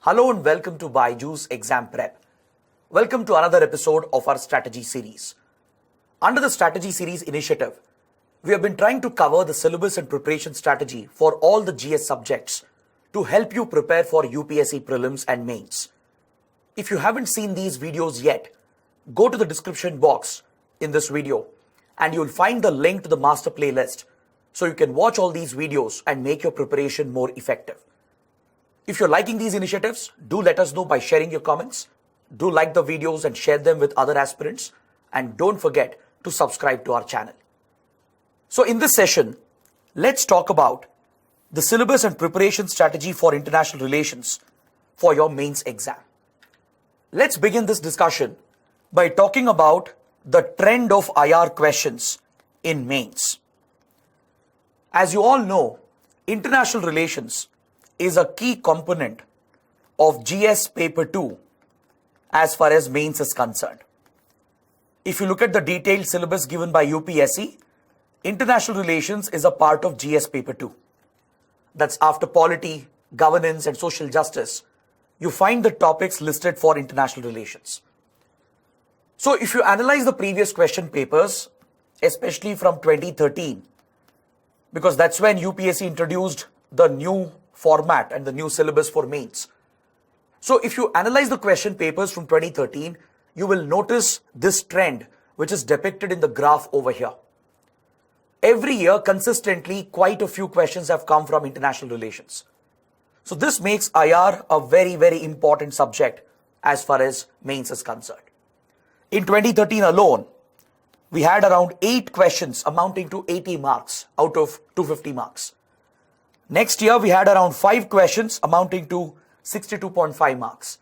Hello and welcome to BYJU'S Exam Prep. Welcome to another episode of our strategy series. Under the strategy series initiative, we have been trying to cover the syllabus and preparation strategy for all the GS subjects to help you prepare for UPSC Prelims and Mains. If you haven't seen these videos yet, go to the description box in this video and you'll find the link to the master playlist so you can watch all these videos and make your preparation more effective. If you're liking these initiatives, do let us know by sharing your comments. Do like the videos and share them with other aspirants. And don't forget to subscribe to our channel. So in this session, let's talk about the syllabus and preparation strategy for international relations for your mains exam. Let's begin this discussion by talking about the trend of IR questions in mains. As you all know, international relations is a key component of GS paper 2 as far as mains is concerned. If you look at the detailed syllabus given by UPSC, international relations is a part of GS paper 2. That's after polity, governance and social justice. You find the topics listed for international relations. So if you analyze the previous question papers, especially from 2013, because that's when UPSC introduced the new format and the new syllabus for mains. So if you analyze the question papers from 2013, you will notice this trend which is depicted in the graph over here. Every year, consistently, quite a few questions have come from international relations. So this makes IR a very, very important subject as far as mains is concerned. In 2013 alone, we had around 8 questions amounting to 80 marks out of 250 marks. Next year, we had around 5 questions amounting to 62.5 marks.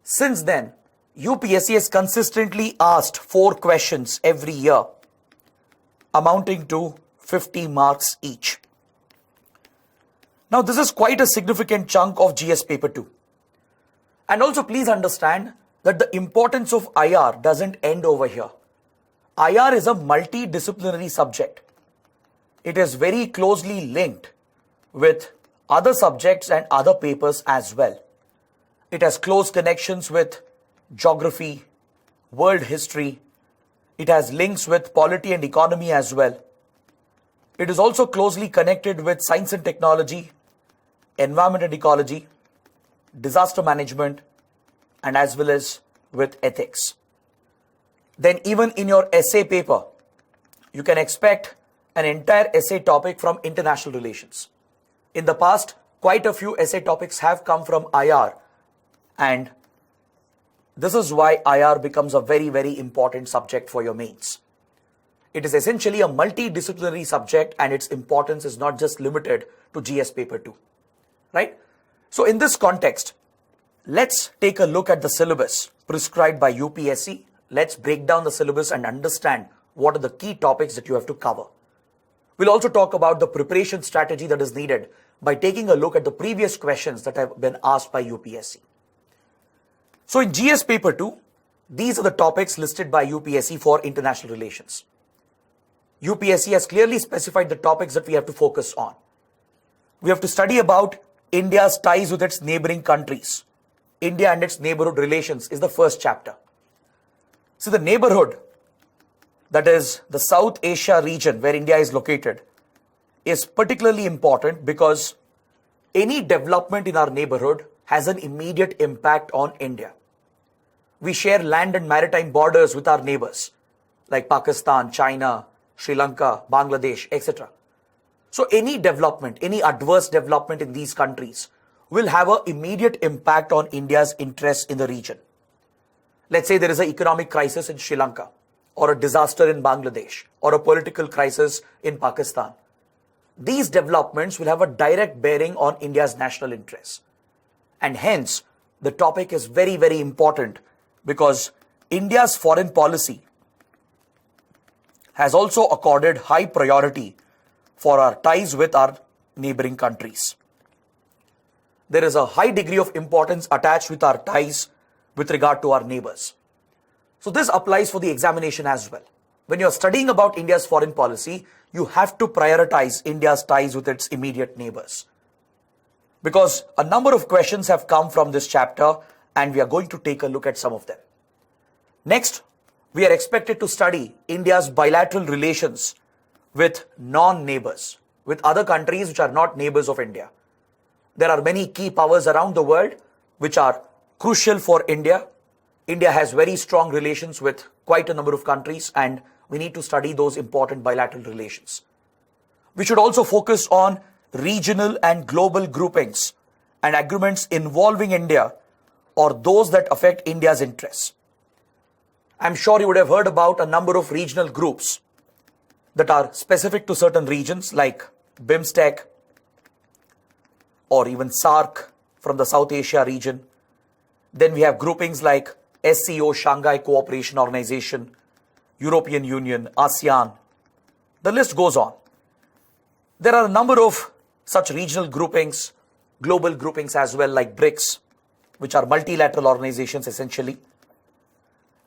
Since then, UPSC has consistently asked 4 questions every year amounting to 50 marks each. Now, this is quite a significant chunk of GS paper 2. And also please understand that the importance of IR doesn't end over here. IR is a multidisciplinary subject. It is very closely linked with other subjects and other papers as well. It has close connections with geography, world history. It has links with polity and economy as well. It is also closely connected with science and technology, environment and ecology, disaster management, and as well as with ethics. Then even in your essay paper, you can expect an entire essay topic from international relations. In the past, quite a few essay topics have come from IR, and this is why IR becomes a very, very important subject for your mains. It is essentially a multidisciplinary subject and its importance is not just limited to GS paper 2, right? So in this context, let's take a look at the syllabus prescribed by UPSC. Let's break down the syllabus and understand what are the key topics that you have to cover. We'll also talk about the preparation strategy that is needed by taking a look at the previous questions that have been asked by UPSC. So in GS paper 2, these are the topics listed by UPSC for international relations. UPSC has clearly specified the topics that we have to focus on. We have to study about India's ties with its neighboring countries. India and its neighborhood relations is the first chapter. So the neighborhood, that is the South Asia region where India is located, is particularly important because any development in our neighborhood has an immediate impact on India. We share land and maritime borders with our neighbors like Pakistan, China, Sri Lanka, Bangladesh, etc. So any development, any adverse development in these countries will have an immediate impact on India's interests in the region. Let's say there is an economic crisis in Sri Lanka, or a disaster in Bangladesh, or a political crisis in Pakistan. These developments will have a direct bearing on India's national interests. And hence, the topic is very, very important because India's foreign policy has also accorded high priority for our ties with our neighboring countries. There is a high degree of importance attached with our ties with regard to our neighbors. So this applies for the examination as well. When you're studying about India's foreign policy, you have to prioritize India's ties with its immediate neighbors. because a number of questions have come from this chapter and we are going to take a look at some of them. Next, we are expected to study India's bilateral relations with non-neighbors, with other countries which are not neighbors of India. There are many key powers around the world which are crucial for India. India has very strong relations with quite a number of countries and we need to study those important bilateral relations. We should also focus on regional and global groupings and agreements involving India or those that affect India's interests. I'm sure you would have heard about a number of regional groups that are specific to certain regions like BIMSTEC or even SAARC from the South Asia region. Then we have groupings like SCO, Shanghai Cooperation Organization, European Union, ASEAN. The list goes on. There are a number of such regional groupings, global groupings as well, like BRICS, which are multilateral organizations essentially.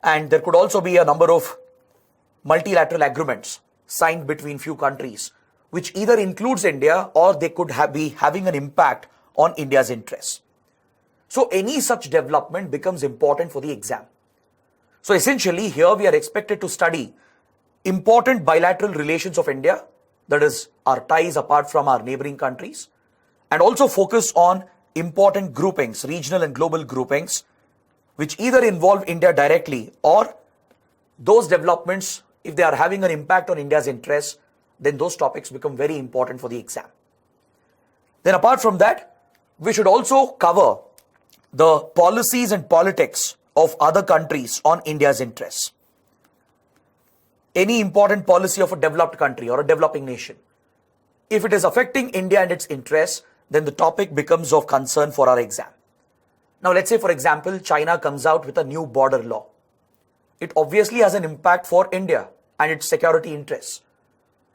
And there could also be a number of multilateral agreements signed between few countries, which either includes India or they could be having an impact on India's interests. So any such development becomes important for the exam. So essentially here we are expected to study important bilateral relations of India, that is our ties apart from our neighboring countries, and also focus on important groupings, regional and global groupings, which either involve India directly or those developments, if they are having an impact on India's interests, then those topics become very important for the exam. Then apart from that, we should also cover the policies and politics of other countries on India's interests. Any important policy of a developed country or a developing nation, if it is affecting India and its interests, then the topic becomes of concern for our exam. Now let's say, for example, China comes out with a new border law. It obviously has an impact for India and its security interests.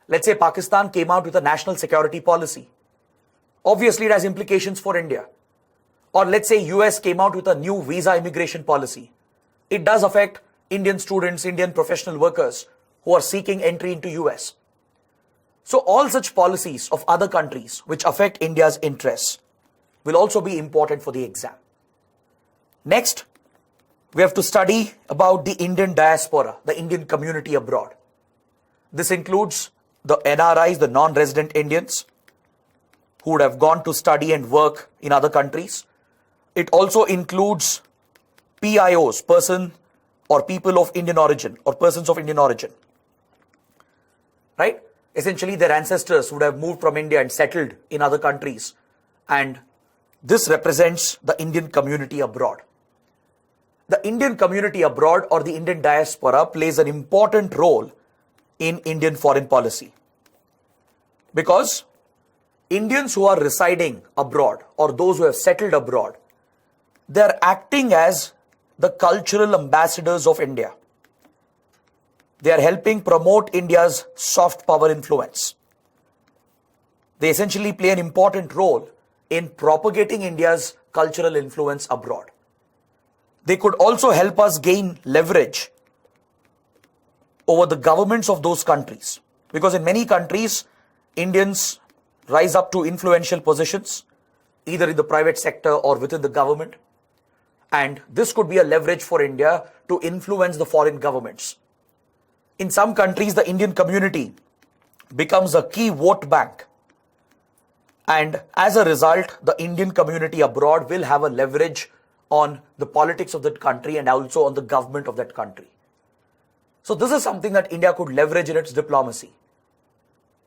Let's say Pakistan came out with a national security policy. Obviously it has implications for India. Or let's say US came out with a new visa immigration policy. It does affect Indian students, Indian professional workers who are seeking entry into US. So all such policies of other countries which affect India's interests will also be important for the exam. Next, we have to study about the Indian diaspora, the Indian community abroad. This includes the NRIs, the non-resident Indians, who would have gone to study and work in other countries. It also includes PIOs, person or people of Indian origin or persons of Indian origin. Right? Essentially, their ancestors would have moved from India and settled in other countries. And this represents the Indian community abroad. The Indian community abroad or the Indian diaspora plays an important role in Indian foreign policy. Because Indians who are residing abroad or those who have settled abroad, they are acting as the cultural ambassadors of India. They are helping promote India's soft power influence. They essentially play an important role in propagating India's cultural influence abroad. They could also help us gain leverage over the governments of those countries. Because in many countries, Indians rise up to influential positions, either in the private sector or within the government. And this could be a leverage for India to influence the foreign governments. In some countries, the Indian community becomes a key vote bank. And as a result, the Indian community abroad will have a leverage on the politics of that country and also on the government of that country. So this is something that India could leverage in its diplomacy.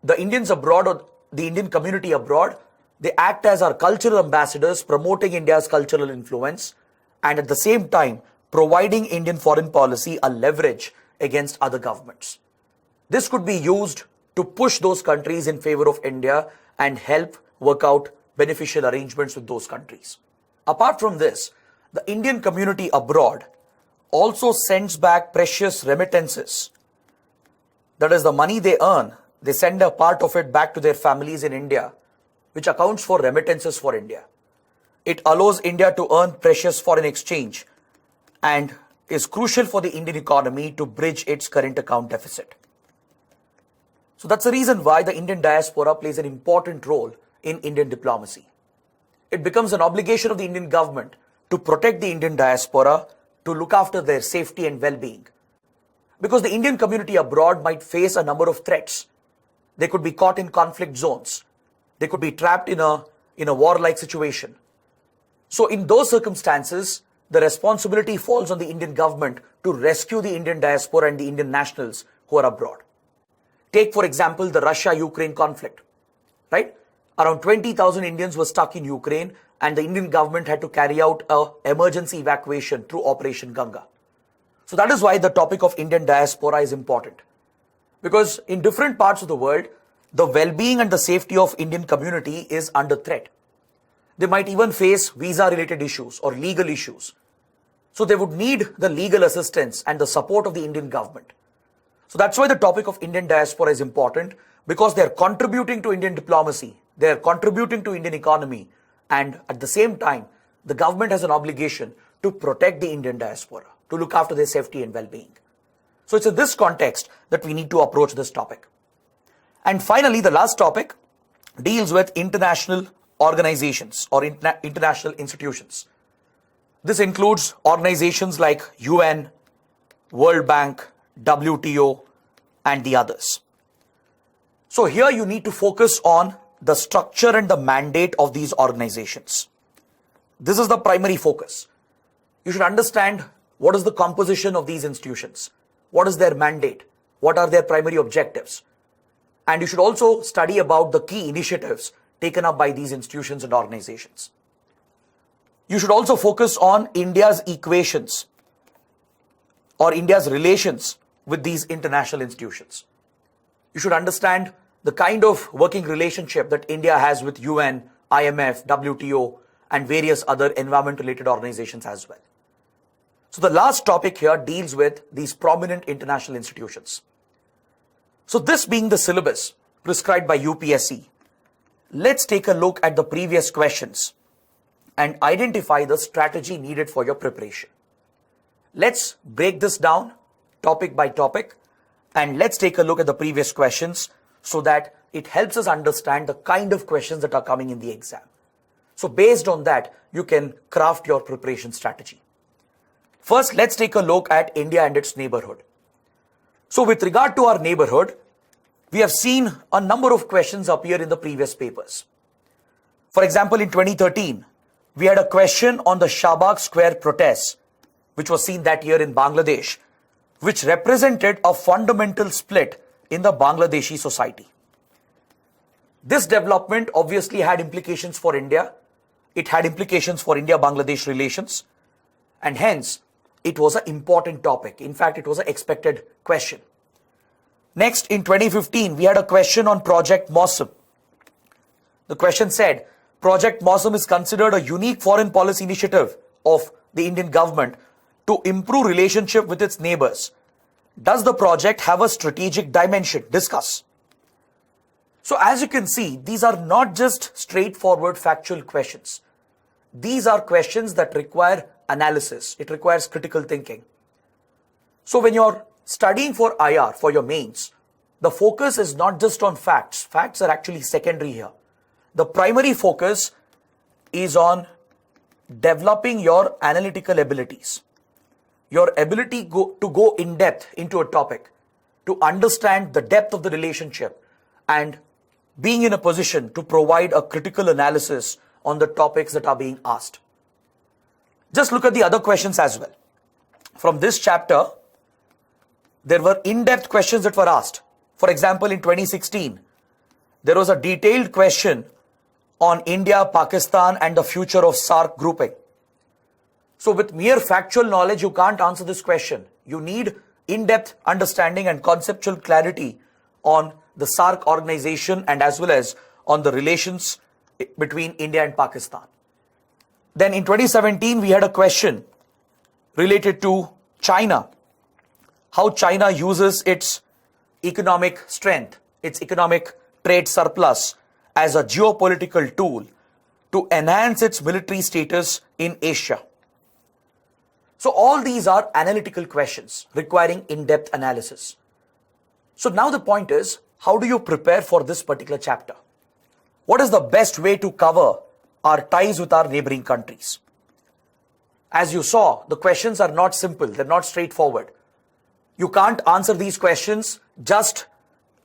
The Indians abroad or the Indian community abroad, they act as our cultural ambassadors promoting India's cultural influence and at the same time providing Indian foreign policy a leverage against other governments. This could be used to push those countries in favor of India and help work out beneficial arrangements with those countries. Apart from this, the Indian community abroad also sends back precious remittances. That is the money they earn, they send a part of it back to their families in India, which accounts for remittances for India. It allows India to earn precious foreign exchange and is crucial for the Indian economy to bridge its current account deficit. So that's the reason why the Indian diaspora plays an important role in Indian diplomacy. it becomes an obligation of the Indian government to protect the Indian diaspora, to look after their safety and well-being. Because the Indian community abroad might face a number of threats. They could be caught in conflict zones. They could be trapped in a warlike situation. So in those circumstances, the responsibility falls on the Indian government to rescue the Indian diaspora and the Indian nationals who are abroad. Take, for example, the Russia-Ukraine conflict, right? Around 20,000 Indians were stuck in Ukraine, and the Indian government had to carry out an emergency evacuation through Operation Ganga. So that is why the topic of Indian diaspora is important. Because in different parts of the world, the well-being and the safety of Indian community is under threat. They might even face visa-related issues or legal issues. So they would need the legal assistance and the support of the Indian government. So that's why the topic of Indian diaspora is important, because they are contributing to Indian diplomacy, they are contributing to Indian economy, and at the same time, the government has an obligation to protect the Indian diaspora, to look after their safety and well-being. So it's in this context that we need to approach this topic. And finally, the last topic deals with international organizations or international institutions. This includes organizations like UN, World Bank, WTO, and the others. So here you need to focus on the structure and the mandate of these organizations. This is the primary focus. You should understand what is the composition of these institutions, what is their mandate, what are their primary objectives. And you should also study about the key initiatives taken up by these institutions and organizations. You should also focus on India's equations or India's relations with these international institutions. You should understand the kind of working relationship that India has with UN, IMF, WTO, and various other environment-related organizations as well. So the last topic here deals with these prominent international institutions. So this being the syllabus prescribed by UPSC, let's take a look at the previous questions and identify the strategy needed for your preparation. Let's break this down topic by topic, and let's take a look at the previous questions so that it helps us understand the kind of questions that are coming in the exam. So based on that, you can craft your preparation strategy. First, let's take a look at India and its neighborhood. So with regard to our neighborhood, we have seen a number of questions appear in the previous papers. For example, in 2013, we had a question on the Shahbag Square protests, which was seen that year in Bangladesh, which represented a fundamental split in the Bangladeshi society. This development obviously had implications for India. It had implications for India-Bangladesh relations, and hence it was an important topic. In fact, it was an expected question. Next, in 2015, we had a question on Project Mawsum. The question said, Project Mawsum is considered a unique foreign policy initiative of the Indian government to improve relationship with its neighbors. Does the project have a strategic dimension? Discuss. So as you can see, these are not just straightforward factual questions. These are questions that require analysis. It requires critical thinking. So when you're studying for IR, for your mains, the focus is not just on facts. Facts are actually secondary here. The primary focus is on developing your analytical abilities, your ability to go in depth into a topic, to understand the depth of the relationship, and being in a position to provide a critical analysis on the topics that are being asked. Just look at the other questions as well. From this chapter, there were in-depth questions that were asked. For example, in 2016, there was a detailed question on India, Pakistan, and the future of SAARC grouping. So with mere factual knowledge, you can't answer this question. You need in-depth understanding and conceptual clarity on the SAARC organization and as well as on the relations between India and Pakistan. Then in 2017, we had a question related to China, how China uses its economic strength, its economic trade surplus as a geopolitical tool to enhance its military status in Asia. So all these are analytical questions requiring in-depth analysis. So now the point is, how do you prepare for this particular chapter? What is the best way to cover our ties with our neighboring countries. As you saw, the questions are not simple, they're not straightforward. You can't answer these questions just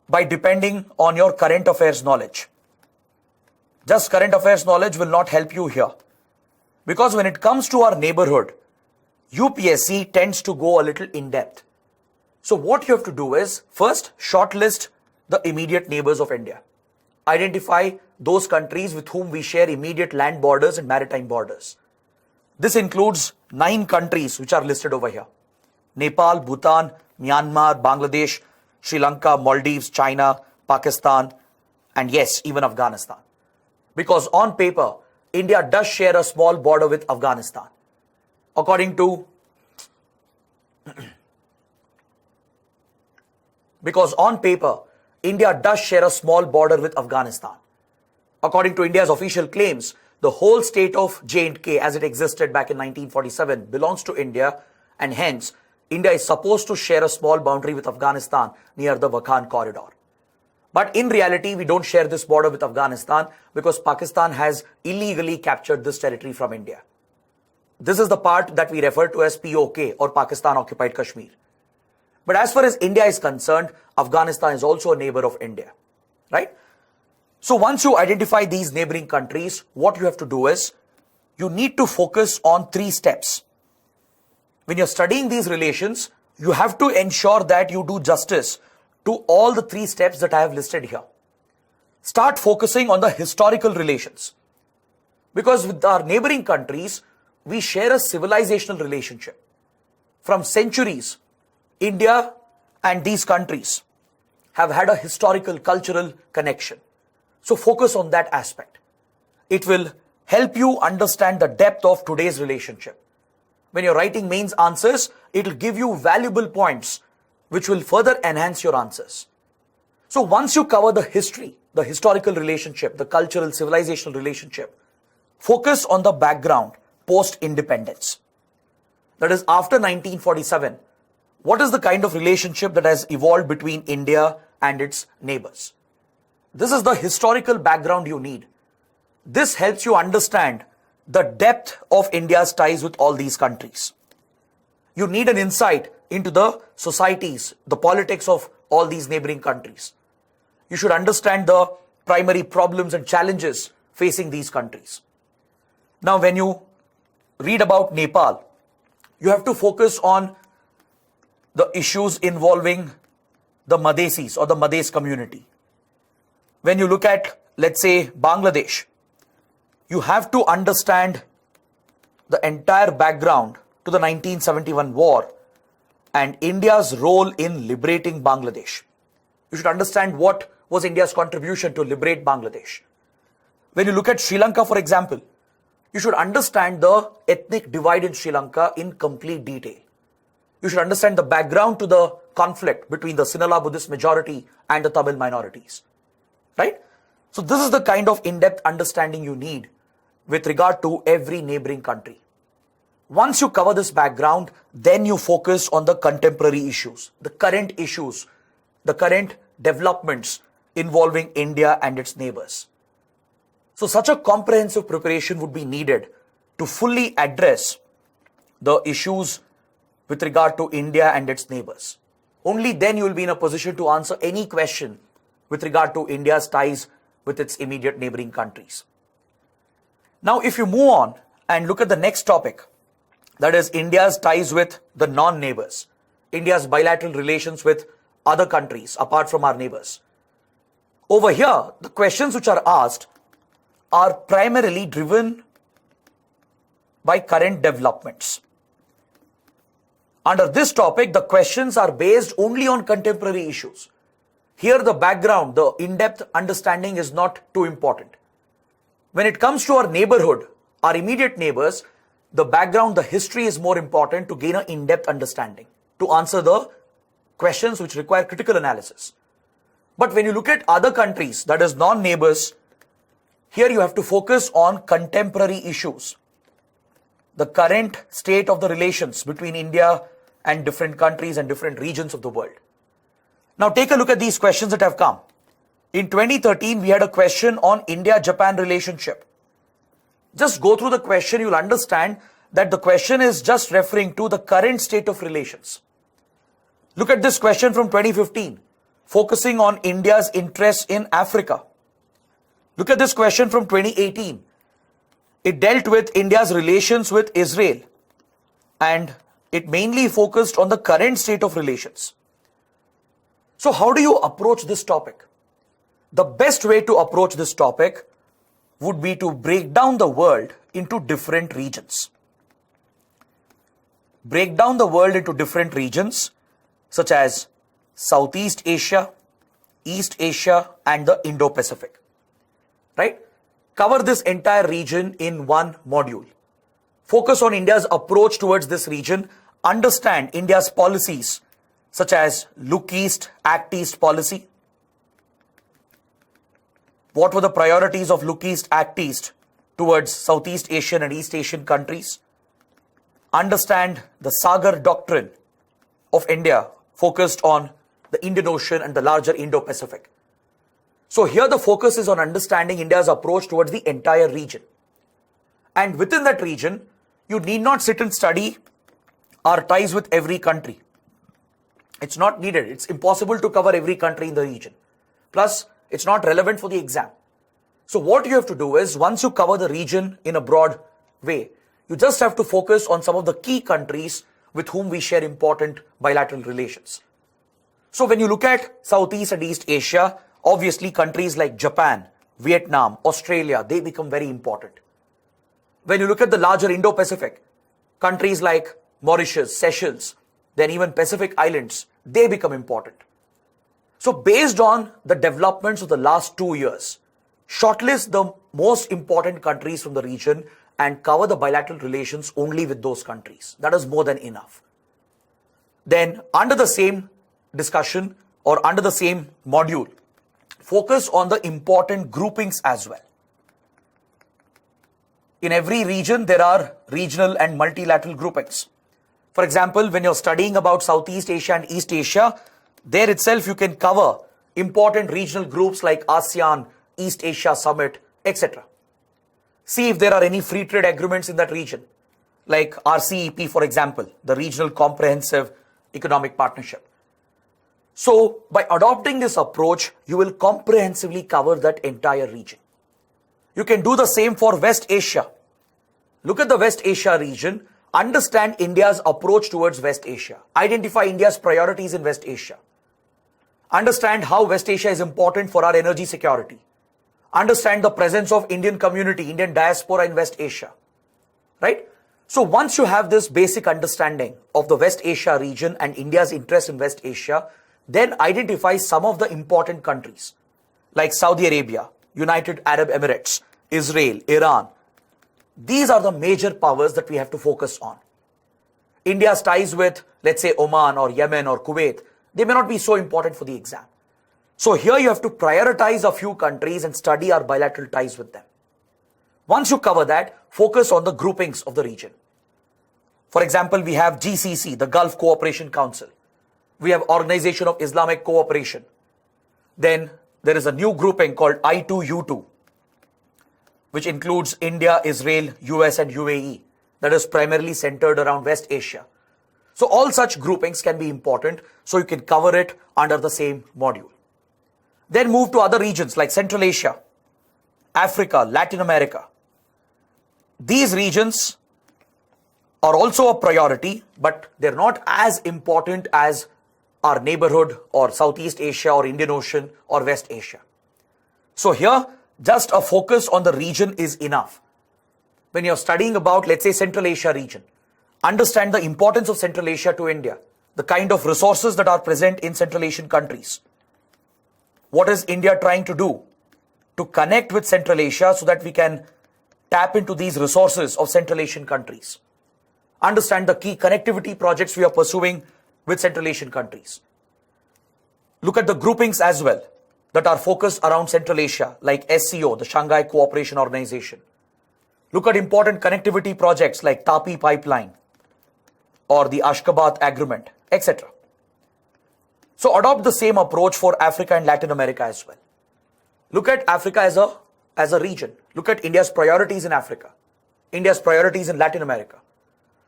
by depending on your current affairs knowledge. Just current affairs knowledge will not help you here. Because when it comes to our neighborhood, UPSC tends to go a little in depth. So what you have to do is, first, shortlist the immediate neighbors of India. Identify those countries with whom we share immediate land borders and maritime borders. This includes 9 countries which are listed over here: Nepal, Bhutan, Myanmar, Bangladesh, Sri Lanka, Maldives, China, Pakistan, and yes, even Afghanistan. Because on paper, India does share a small border with Afghanistan. Because on paper, India does share a small border with Afghanistan. According to India's official claims, the whole state of J&K as it existed back in 1947 belongs to India, and hence, India is supposed to share a small boundary with Afghanistan near the Wakhan corridor. But in reality, we don't share this border with Afghanistan because Pakistan has illegally captured this territory from India. This is the part that we refer to as POK, or Pakistan Occupied Kashmir. But as far as India is concerned, Afghanistan is also a neighbor of India, right? So once you identify these neighboring countries, what you have to do is, you need to focus on 3 steps. When you're studying these relations, you have to ensure that you do justice to all the 3 steps that I have listed here. Start focusing on the historical relations. Because with our neighboring countries, we share a civilizational relationship. From centuries, India and these countries have had a historical, cultural connection. So focus on that aspect. It will help you understand the depth of today's relationship. When you're writing mains answers, it will give you valuable points which will further enhance your answers. So once you cover the history, the historical relationship, the cultural, civilizational relationship, focus on the background post-independence. That is, after 1947, what is the kind of relationship that has evolved between India and its neighbors? This is the historical background you need. This helps you understand the depth of India's ties with all these countries. You need an insight into the societies, the politics of all these neighboring countries. You should understand the primary problems and challenges facing these countries. Now, when you read about Nepal, you have to focus on the issues involving the Madhesis or the Madhes community. When you look at, let's say, Bangladesh, you have to understand the entire background to the 1971 war and India's role in liberating Bangladesh. You should understand what was India's contribution to liberate Bangladesh. When you look at Sri Lanka, for example, you should understand the ethnic divide in Sri Lanka in complete detail. You should understand the background to the conflict between the Sinhala Buddhist majority and the Tamil minorities, right? So this is the kind of in-depth understanding you need with regard to every neighboring country. Once you cover this background, then you focus on the contemporary issues, the current issues, the current developments involving India and its neighbors. So such a comprehensive preparation would be needed to fully address the issues with regard to India and its neighbors. Only then you will be in a position to answer any question with regard to India's ties with its immediate neighboring countries. Now, if you move on and look at the next topic, that is India's ties with the non-neighbors, India's bilateral relations with other countries apart from our neighbors. Over here, the questions which are asked are primarily driven by current developments. Under this topic, the questions are based only on contemporary issues. Here, the background, the in-depth understanding is not too important. When it comes to our neighborhood, our immediate neighbors, the background, the history is more important to gain an in-depth understanding, to answer the questions which require critical analysis. But when you look at other countries, that is non-neighbors, here you have to focus on contemporary issues, the current state of the relations between India and different countries and different regions of the world. Now take a look at these questions that have come. In 2013, we had a question on India-Japan relationship. Just go through the question, you'll understand that the question is just referring to the current state of relations. Look at this question from 2015, focusing on India's interest in Africa. Look at this question from 2018. It dealt with India's relations with Israel, and it mainly focused on the current state of relations. So how do you approach this topic? The best way to approach this topic would be to break down the world into different regions. Break down the world into different regions such as Southeast Asia, East Asia, and the Indo-Pacific. Right? Cover this entire region in one module. Focus on India's approach towards this region. Understand India's policies such as Look East, Act East policy. What were the priorities of Look East, Act East towards Southeast Asian and East Asian countries? Understand the Sagar doctrine of India focused on the Indian Ocean and the larger Indo-Pacific. So here the focus is on understanding India's approach towards the entire region. And within that region, you need not sit and study our ties with every country. It's not needed. It's impossible to cover every country in the region. Plus, it's not relevant for the exam. So what you have to do is, once you cover the region in a broad way, you just have to focus on some of the key countries with whom we share important bilateral relations. So when you look at Southeast and East Asia, obviously countries like Japan, Vietnam, Australia, they become very important. When you look at the larger Indo-Pacific, countries like Mauritius, Seychelles, then even Pacific Islands, they become important. So based on the developments of the last 2 years, shortlist the most important countries from the region and cover the bilateral relations only with those countries. That is more than enough. Then under the same discussion or under the same module, focus on the important groupings as well. In every region, there are regional and multilateral groupings. For example, when you're studying about Southeast Asia and East Asia, there itself you can cover important regional groups like ASEAN, East Asia Summit, etc. See if there are any free trade agreements in that region, like RCEP, for example, the Regional Comprehensive Economic Partnership. So by adopting this approach, you will comprehensively cover that entire region. You can do the same for West Asia. Look at the West Asia region, understand India's approach towards West Asia, identify India's priorities in West Asia, understand how West Asia is important for our energy security, understand the presence of Indian community, Indian diaspora in West Asia, right? So once you have this basic understanding of the West Asia region and India's interest in West Asia, then identify some of the important countries like Saudi Arabia, United Arab Emirates, Israel, Iran. These are the major powers that we have to focus on. India's ties with, let's say, Oman or Yemen or Kuwait, they may not be so important for the exam. So here you have to prioritize a few countries and study our bilateral ties with them. Once you cover that, focus on the groupings of the region. For example, we have GCC, the Gulf Cooperation Council. We have Organization of Islamic Cooperation. Then there is a new grouping called I2U2, which includes India, Israel, US and UAE. That is primarily centered around West Asia. So all such groupings can be important, so you can cover it under the same module. Then move to other regions like Central Asia, Africa, Latin America. These regions are also a priority, but they're not as important as our neighborhood or Southeast Asia or Indian Ocean or West Asia. So here, just a focus on the region is enough. When you're studying about, let's say, Central Asia region, understand the importance of Central Asia to India, the kind of resources that are present in Central Asian countries. What is India trying to do to connect with Central Asia so that we can tap into these resources of Central Asian countries? Understand the key connectivity projects we are pursuing with Central Asian countries. Look at the groupings as well that are focused around Central Asia, like SCO, the Shanghai Cooperation Organization. Look at important connectivity projects like Tapi Pipeline or the Ashgabat Agreement, etc. So adopt the same approach for Africa and Latin America as well. Look at Africa as a region. Look at India's priorities in Africa. India's priorities in Latin America.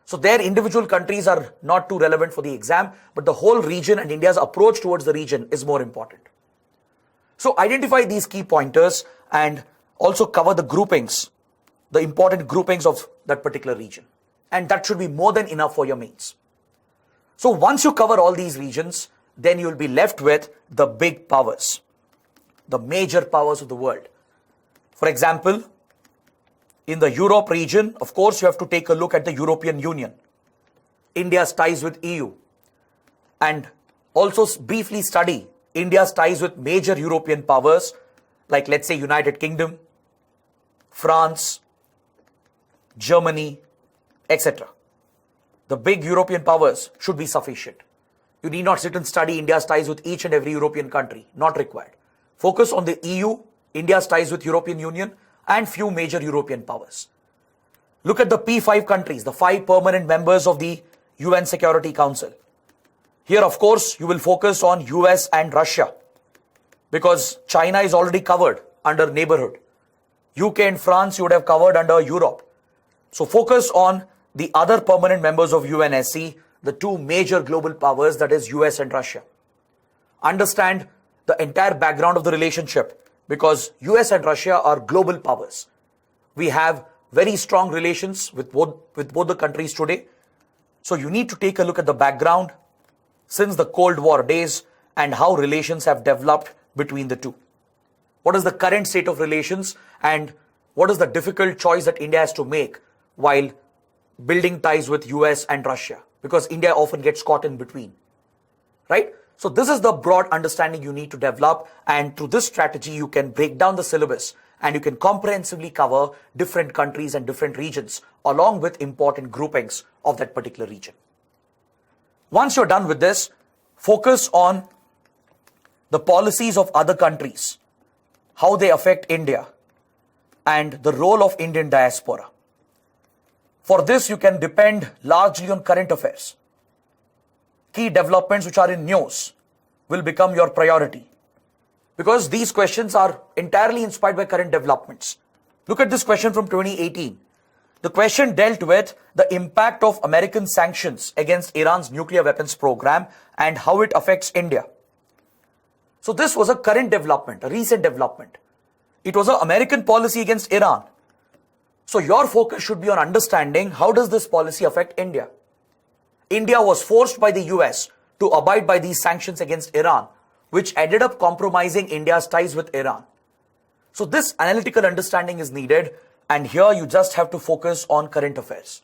So their individual countries are not too relevant for the exam, but the whole region and India's approach towards the region is more important. So identify these key pointers and also cover the groupings, the important groupings of that particular region. And that should be more than enough for your mains. So once you cover all these regions, then you'll be left with the big powers, the major powers of the world. For example, in the Europe region, of course, you have to take a look at the European Union, India's ties with EU, and also briefly study India's ties with major European powers like, let's say, United Kingdom, France, Germany, etc. The big European powers should be sufficient. You need not sit and study India's ties with each and every European country, not required. Focus on the EU, India's ties with European Union, and few major European powers. Look at the P5 countries, the 5 permanent members of the UN Security Council. Here, of course, you will focus on US and Russia because China is already covered under neighborhood. UK and France you would have covered under Europe. So focus on the other permanent members of UNSC, the 2 major global powers, that is US and Russia. Understand the entire background of the relationship because US and Russia are global powers. We have very strong relations with both the countries today. So you need to take a look at the background since the Cold War days and how relations have developed between the two. What is the current state of relations and what is the difficult choice that India has to make while building ties with US and Russia, because India often gets caught in between, right? So this is the broad understanding you need to develop, and through this strategy you can break down the syllabus and you can comprehensively cover different countries and different regions along with important groupings of that particular region. Once you're done with this, focus on the policies of other countries, how they affect India, and the role of Indian diaspora. For this, you can depend largely on current affairs. Key developments which are in news will become your priority because these questions are entirely inspired by current developments. Look at this question from 2018. The question dealt with the impact of American sanctions against Iran's nuclear weapons program and how it affects India. So this was a current development, a recent development. It was an American policy against Iran. So your focus should be on understanding how does this policy affect India. India was forced by the US to abide by these sanctions against Iran, which ended up compromising India's ties with Iran. So this analytical understanding is needed, and here you just have to focus on current affairs.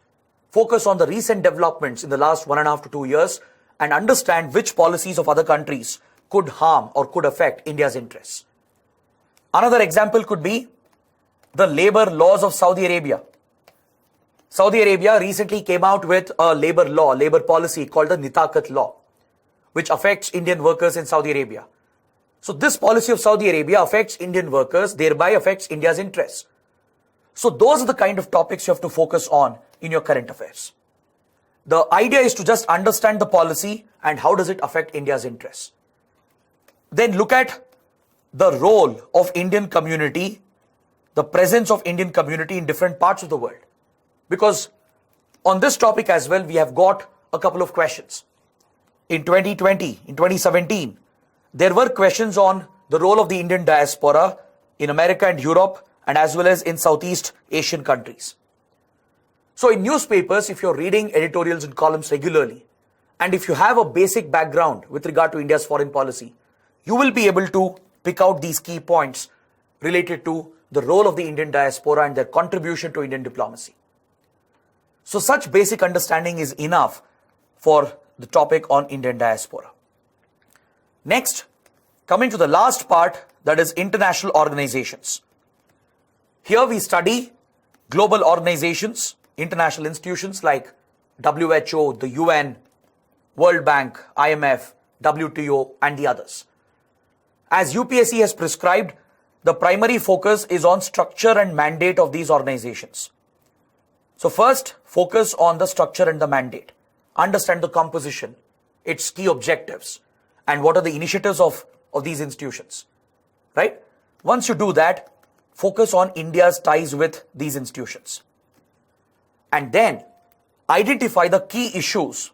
Focus on the recent developments in the last 1.5 to 2 years and understand which policies of other countries could harm or could affect India's interests. Another example could be the labor laws of Saudi Arabia. Saudi Arabia recently came out with a labor law, labor policy called the Nitakat law, which affects Indian workers in Saudi Arabia. So this policy of Saudi Arabia affects Indian workers, thereby affects India's interests. So those are the kind of topics you have to focus on in your current affairs. The idea is to just understand the policy and how does it affect India's interests. Then look at the role of Indian community, the presence of Indian community in different parts of the world. Because on this topic as well, we have got a couple of questions. In 2020, in 2017, there were questions on the role of the Indian diaspora in America and Europe, and as well as in Southeast Asian countries. So in newspapers, if you're reading editorials and columns regularly, and if you have a basic background with regard to India's foreign policy, you will be able to pick out these key points related to the role of the Indian diaspora and their contribution to Indian diplomacy. So such basic understanding is enough for the topic on Indian diaspora. Next, coming to the last part, that is international organizations. Here we study global organizations, international institutions like WHO, the UN, World Bank, IMF, WTO, and the others. As UPSC has prescribed, the primary focus is on structure and mandate of these organizations. So first, focus on the structure and the mandate. Understand the composition, its key objectives, and what are the initiatives of these institutions, right? Once you do that, focus on India's ties with these institutions. and then identify the key issues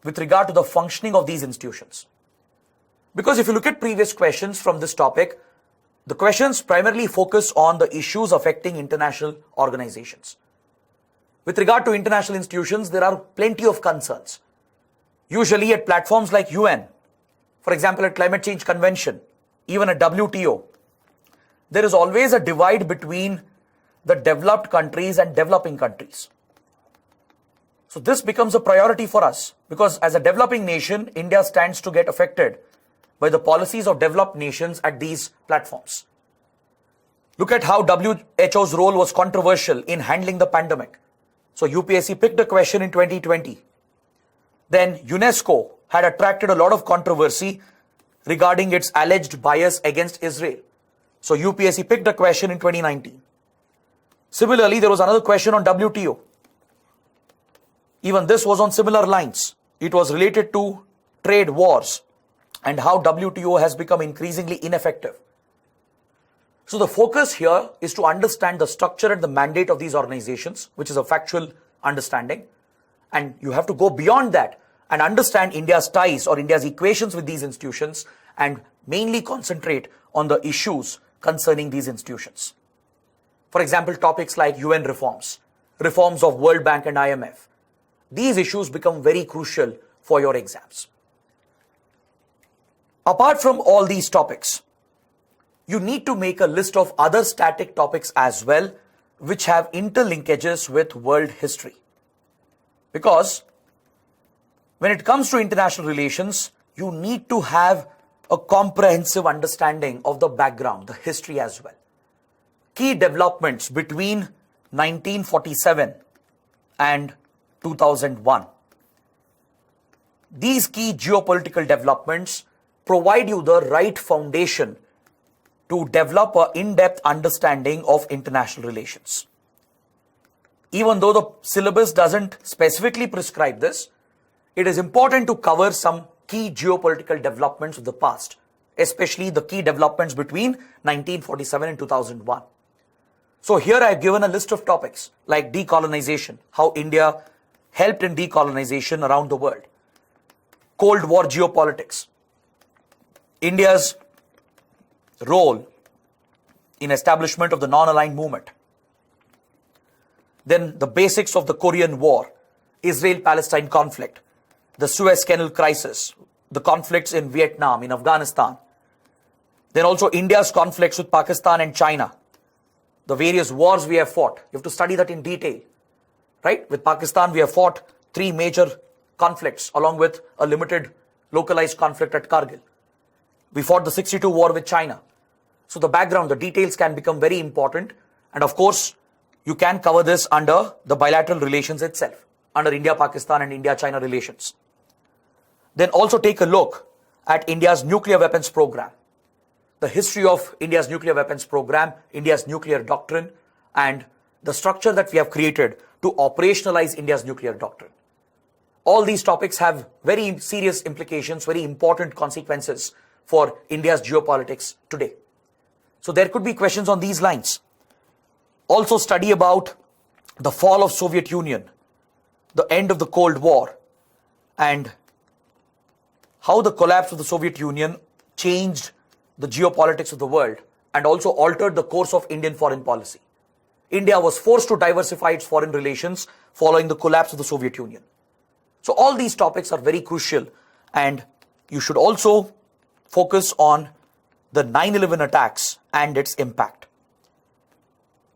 with regard to the functioning of these institutions. Because if you look at previous questions from this topic, the questions primarily focus on the issues affecting international organizations. With regard to international institutions, there are plenty of concerns. Usually at platforms like UN, for example at Climate Change Convention, even at WTO, there is always a divide between the developed countries and developing countries. So this becomes a priority for us because as a developing nation, India stands to get affected by the policies of developed nations at these platforms. Look at how WHO's role was controversial in handling the pandemic. So UPSC picked a question in 2020. Then UNESCO had attracted a lot of controversy regarding its alleged bias against Israel. So UPSC picked a question in 2019. Similarly, there was another question on WTO. Even this was on similar lines. It was related to trade wars and how WTO has become increasingly ineffective. So the focus here is to understand the structure and the mandate of these organizations, which is a factual understanding. And you have to go beyond that and understand India's ties or India's equations with these institutions and mainly concentrate on the issues concerning these institutions. For example, topics like UN reforms, reforms of World Bank and IMF. These issues become very crucial for your exams. Apart from all these topics, you need to make a list of other static topics as well, which have interlinkages with world history. Because when it comes to international relations, you need to have a comprehensive understanding of the background, the history as well. Key developments between 1947 and 2001. These key geopolitical developments provide you the right foundation to develop an in-depth understanding of international relations. Even though the syllabus doesn't specifically prescribe this, it is important to cover some key geopolitical developments of the past, especially the key developments between 1947 and 2001. So here I have given a list of topics like decolonization, how India helped in decolonization around the world, Cold War geopolitics, India's role in establishment of the non-aligned movement, then the basics of the Korean War, Israel-Palestine conflict, the Suez Canal crisis, the conflicts in Vietnam, in Afghanistan, then also India's conflicts with Pakistan and China, the various wars we have fought. You have to study that in detail, right? With Pakistan, we have fought 3 major conflicts along with a limited localized conflict at Kargil. We fought the 62 war with China. So the background, the details can become very important. And of course, you can cover this under the bilateral relations itself, under India-Pakistan and India-China relations. Then also take a look at India's nuclear weapons program, the history of India's nuclear weapons program, India's nuclear doctrine, and the structure that we have created to operationalize India's nuclear doctrine. All these topics have very serious implications, very important consequences for India's geopolitics today. So there could be questions on these lines. Also study about the fall of Soviet Union, the end of the Cold War, and how the collapse of the Soviet Union changed the geopolitics of the world and also altered the course of Indian foreign policy. India was forced to diversify its foreign relations following the collapse of the Soviet Union. So all these topics are very crucial, and you should also focus on the 9/11 attacks and its impact.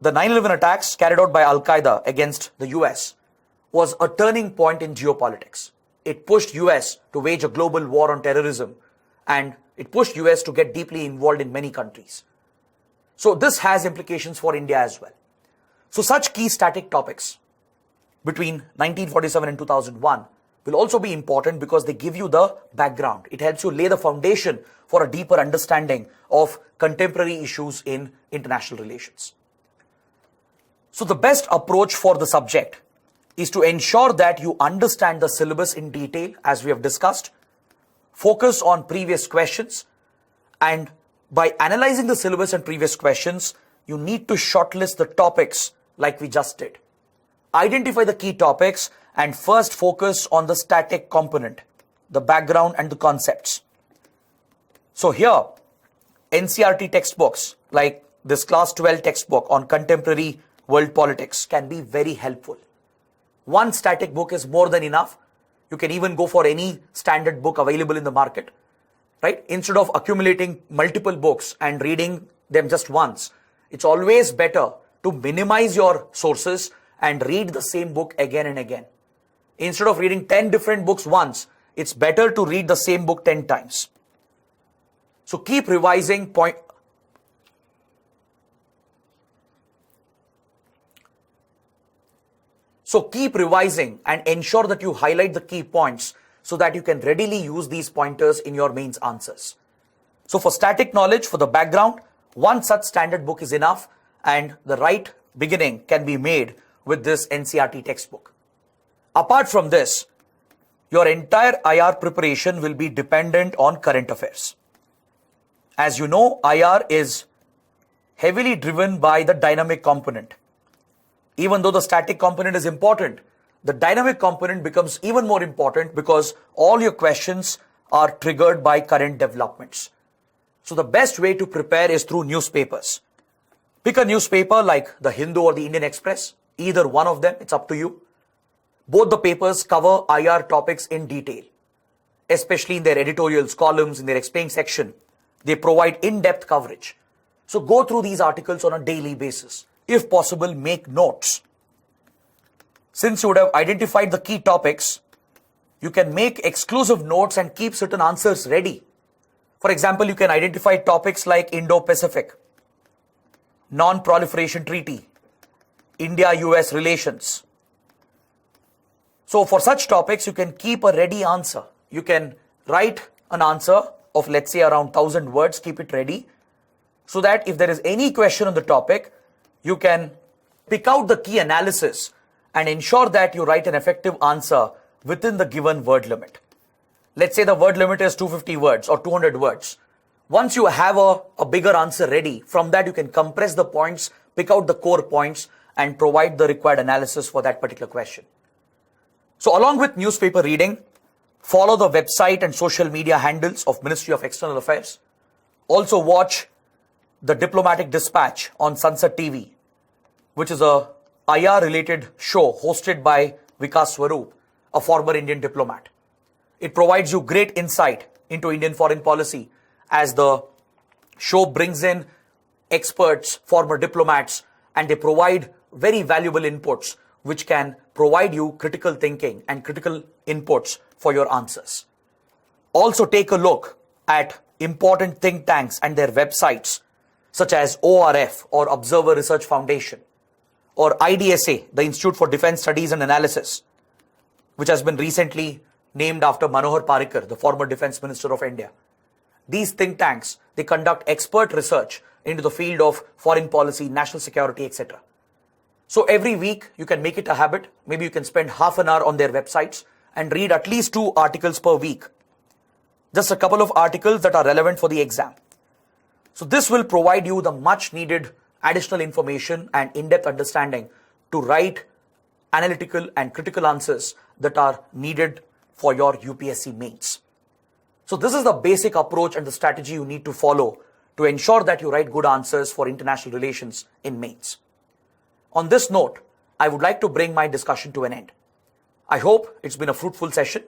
The 9/11 attacks carried out by Al-Qaeda against the US was a turning point in geopolitics. It pushed US to wage a global war on terrorism, and it pushed US to get deeply involved in many countries. So this has implications for India as well. So such key static topics between 1947 and 2001 will also be important because they give you the background. It helps you lay the foundation for a deeper understanding of contemporary issues in international relations. So the best approach for the subject is to ensure that you understand the syllabus in detail, as we have discussed, focus on previous questions, and by analyzing the syllabus and previous questions, you need to shortlist the topics like we just did. identify the key topics and first focus on the static component, the background and the concepts. So here, NCERT textbooks like this class 12 textbook on contemporary world politics can be very helpful. One static book is more than enough. You can even go for any standard book available in the market, right? Instead of accumulating multiple books and reading them just once, it's always better to minimize your sources and read the same book again and again. Instead of reading 10 different books once, it's better to read the same book 10 times. So keep revising and ensure that you highlight the key points so that you can readily use these pointers in your mains answers. So for static knowledge, for the background, one such standard book is enough, and the right beginning can be made with this NCERT textbook. Apart from this, your entire IR preparation will be dependent on current affairs. As you know, IR is heavily driven by the dynamic component. Even though the static component is important, the dynamic component becomes even more important because all your questions are triggered by current developments. So the best way to prepare is through newspapers. Pick a newspaper like the Hindu or the Indian Express, either one of them, it's up to you. Both the papers cover IR topics in detail, especially in their editorials, columns, in their explain section. They provide in-depth coverage. So go through these articles on a daily basis. If possible, make notes. Since you would have identified the key topics, you can make exclusive notes and keep certain answers ready. For example, you can identify topics like Indo-Pacific, Non-Proliferation Treaty, India-US relations. So for such topics, you can keep a ready answer. You can write an answer of, let's say, around 1,000 words, keep it ready, so that if there is any question on the topic, you can pick out the key analysis and ensure that you write an effective answer within the given word limit. Let's say the word limit is 250 words or 200 words. Once you have a bigger answer ready, from that you can compress the points, pick out the core points, and provide the required analysis for that particular question. So along with newspaper reading, follow the website and social media handles of Ministry of External Affairs. Also watch the Diplomatic Dispatch on Sunset TV, which is a IR related show hosted by Vikas Swaroop, a former Indian diplomat. It provides you great insight into Indian foreign policy as the show brings in experts, former diplomats, and they provide very valuable inputs which can provide you critical thinking and critical inputs for your answers. Also take a look at important think tanks and their websites such as ORF or Observer Research Foundation, or IDSA, the Institute for Defense Studies and Analysis, which has been recently named after Manohar Parrikar, the former Defense Minister of India. These think tanks, they conduct expert research into the field of foreign policy, national security, etc. So every week you can make it a habit. Maybe you can spend half an hour on their websites and read at least 2 articles per week. Just a couple of articles that are relevant for the exam. So this will provide you the much needed additional information and in-depth understanding to write analytical and critical answers that are needed for your UPSC mains. So this is the basic approach and the strategy you need to follow to ensure that you write good answers for international relations in mains. On this note, I would like to bring my discussion to an end. I hope it's been a fruitful session.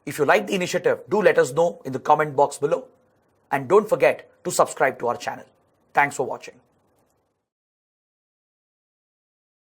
If you like the initiative, do let us know in the comment box below. And don't forget to subscribe to our channel. Thanks for watching.